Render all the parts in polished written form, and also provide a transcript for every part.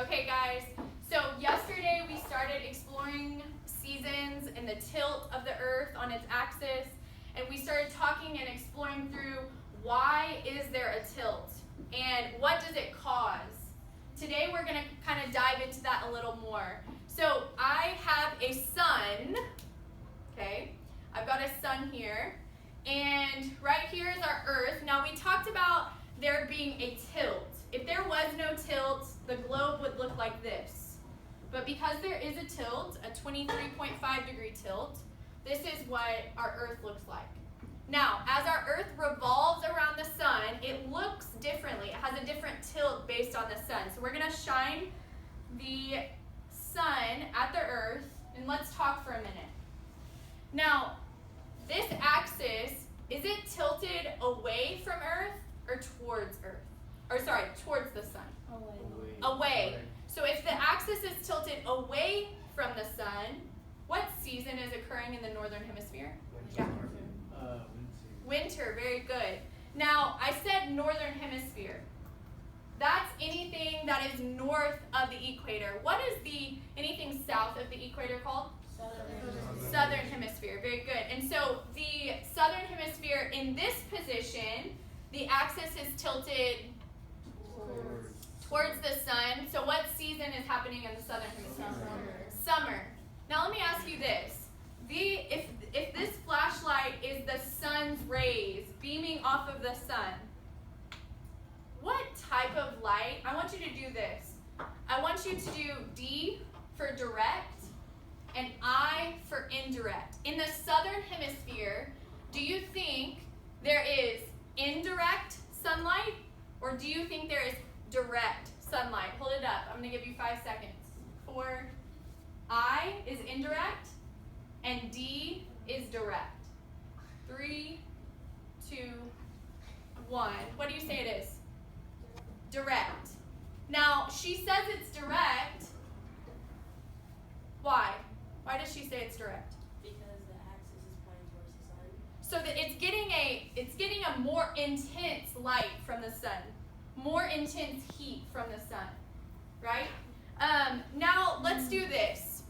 Okay, guys, so yesterday we started exploring seasons and the tilt of the Earth on its axis, and we started talking and exploring through why is there a tilt and what does it cause. Today we're going to kind of dive into that a little more. So I have a sun, okay, I've got a sun here, and right here is our Earth. Now we talked about there being a tilt. If there was no tilt, the globe would look like this. But because there is a tilt, a 23.5 degree tilt, this is what our Earth looks like. Now, as our Earth revolves around the sun, it looks differently. It has a different tilt based on the sun. So we're going to shine the sun at the Earth, and let's talk for a minute. Now, this axis, is it tilted away from Earth or towards Earth? Or sorry, towards the sun. Away. So if the axis is tilted away from the sun, what season is occurring in the northern hemisphere? Yeah. Winter, very good. Now, I said northern hemisphere. That's anything that is north of the equator. What is anything south of the equator called? Southern hemisphere, very good. And so the southern hemisphere in this position, the axis is tilted towards the sun. So what season is happening in the southern hemisphere? Summer. Now let me ask you this. If this flashlight is the sun's rays beaming off of the sun, what type of light? I want you to do this. I want you to do D for direct and I for indirect. In the southern hemisphere, do you think there is indirect sunlight or do you think there is direct sunlight? Hold it up. I'm going to give you 5 seconds. 4. I is indirect and D is direct. 3, 2, 1. What do you say it is? Direct. Now, she says it's direct. Why? Why does she say it's direct? Because the axis is pointing towards the sun. So that it's getting a more intense light from the sun. More intense heat from the sun. Right? Now, let's do this.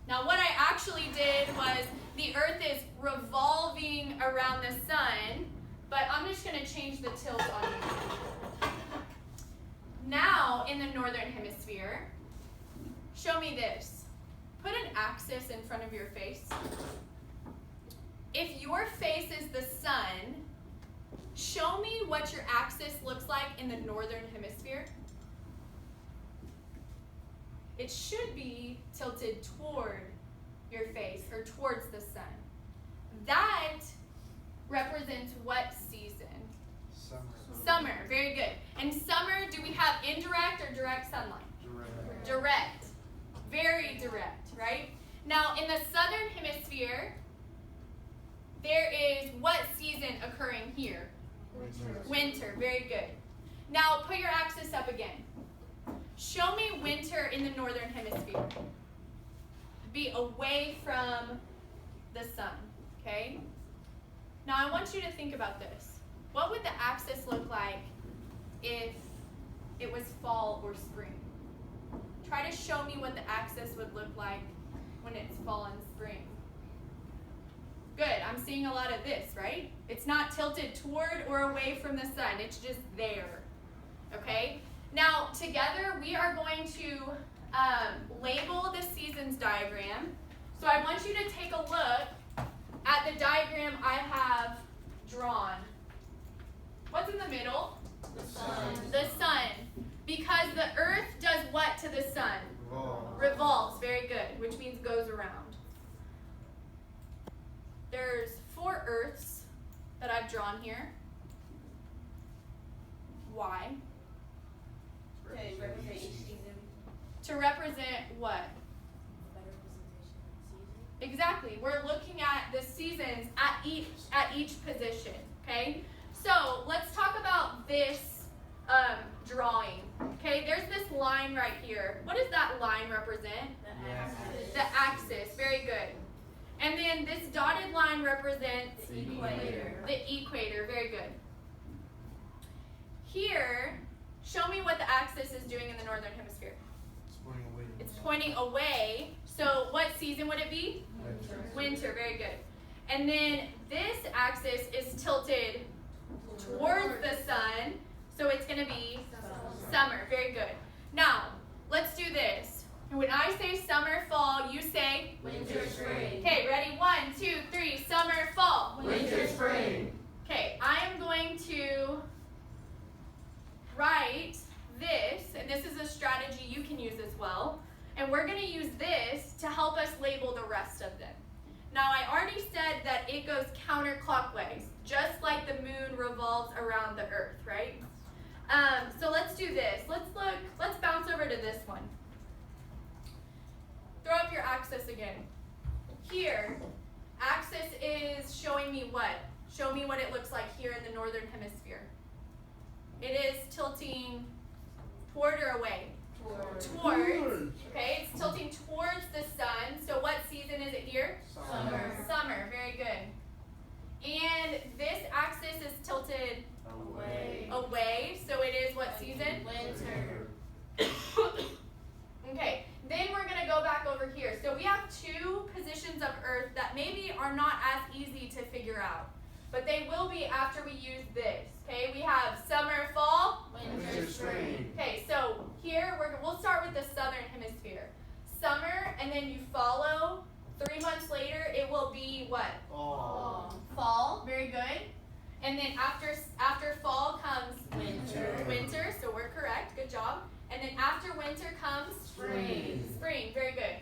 Now, what I actually did was the Earth is revolving around the sun, but I'm just going to change the tilt on you. Now, in the northern hemisphere, show me this. Put an axis in front of your face. If your face is the sun, show me what your axis looks like in the northern hemisphere. It should be tilted toward your face or towards the sun. That represents what season? Summer, very good. In summer, do we have indirect or direct sunlight? Direct. Very direct, right? Now, in the southern hemisphere, there is what season occurring here? Winter, very good. Now, put your axis up again. Show me winter in the northern hemisphere. Be away from the sun, okay? Now, I want you to think about this. What would the axis look like if it was fall or spring? Try to show me what the axis would look like when it's fall and spring. Good, I'm seeing a lot of this, right? It's not tilted toward or away from the sun. It's just there, okay? Now, together, we are going to label the seasons diagram. So I want you to take a look at the diagram I have drawn. What's in the middle? The sun. The sun. Because the Earth does what to the sun? Revolves. Very good, which means goes around. There's 4 Earths that I've drawn here. Why? To represent each season. To represent what? A better representation of the season. Exactly. We're looking at the seasons at each position. Okay? So let's talk about this drawing. Okay, there's this line right here. What does that line represent? The axis. The axis. Very good. And then this dotted line represents The equator. the equator. Very good. Here, show me what the axis is doing in the northern hemisphere. It's pointing away. It's pointing away. So what season would it be? Winter. Winter, very good. And then this axis is tilted towards the sun, so it's going to be summer. Very good. Now, let's do this. When I say summer, fall, you say? Winter, spring. Okay, ready? 1, 2, 3. Summer, fall. Winter, spring. Okay, I am going to write this, and this is a strategy you can use as well. And we're going to use this to help us label the rest of them. Now, I already said that it goes counterclockwise, just like the moon revolves around the earth, right? So let's do this. Let's bounce over to this one. Throw up your axis again. Here, axis is showing me what? Show me what it looks like here in the northern hemisphere. It is tilting toward or away? Towards. Okay, it's tilting towards the sun. So what season is it here? Summer. Summer, very good. And this axis is tilted away. So it is what season? Winter. Okay, then we're going to go back over here. So we have two positions of Earth that maybe are not as easy to figure out. But they will be after we use this. Okay, we have summer, fall. Winter, spring. Okay, so here we'll start with the southern hemisphere. Summer, and then you follow. 3 months later, it will be what? Fall. Very good. And then after fall comes Winter. Winter, so we're correct. Good job. And then after winter comes Spring. Spring. Very good.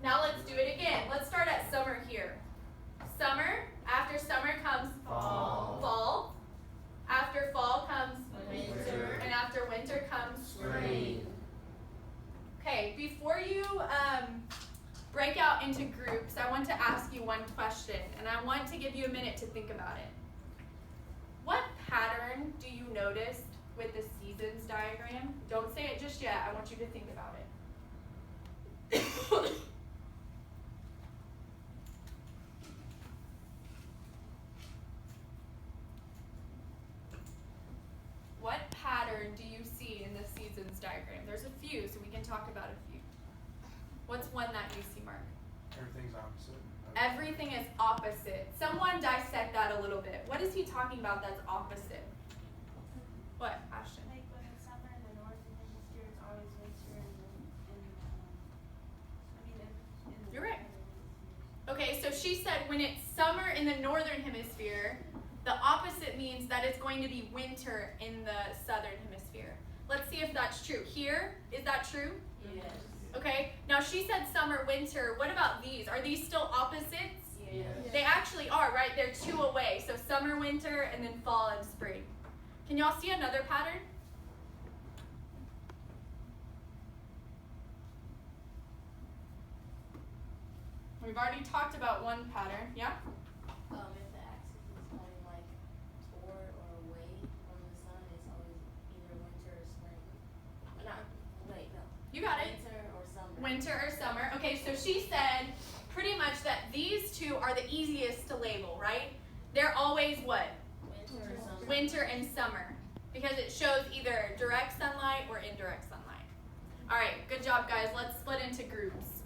Now let's do it again. Let's start at summer here. Summer. After summer comes Fall. Fall. After fall comes Winter. And after winter comes Spring. Okay, before you break out into groups, I want to ask you one question, and I want to give you a minute to think about it. What pattern do you notice with the seasons diagram? Don't say it just yet. I want you to think about it. What pattern do you see in the seasons diagram? There's a few, so we can talk about a few. What's one that you see, Mark? Everything's opposite. Everything is opposite. Someone dissect that a little bit. What is he talking about that's opposite? What, Ashton? Like when it's summer in the northern hemisphere, it's always winter in You're right. Okay, so she said when it's summer in the northern hemisphere, the opposite means that it's going to be winter in the southern hemisphere. Let's see if that's true. Here, is that true? Yes. Okay, now she said summer, winter. What about these? Are these still opposites? Yes. They actually are, right? They're two away. So summer, winter, and then fall and spring. Can y'all see another pattern? We've already talked about one pattern. Yeah? If the axis is pointing like toward or away from the sun, it's always either winter or spring. No. You got it. Winter or summer. Winter or summer. Okay, so she said pretty much that these two are the easiest to label, right? They're always what? Winter or summer. Winter and summer. Because it shows either direct sunlight or indirect sunlight. All right, good job, guys. Let's split into groups.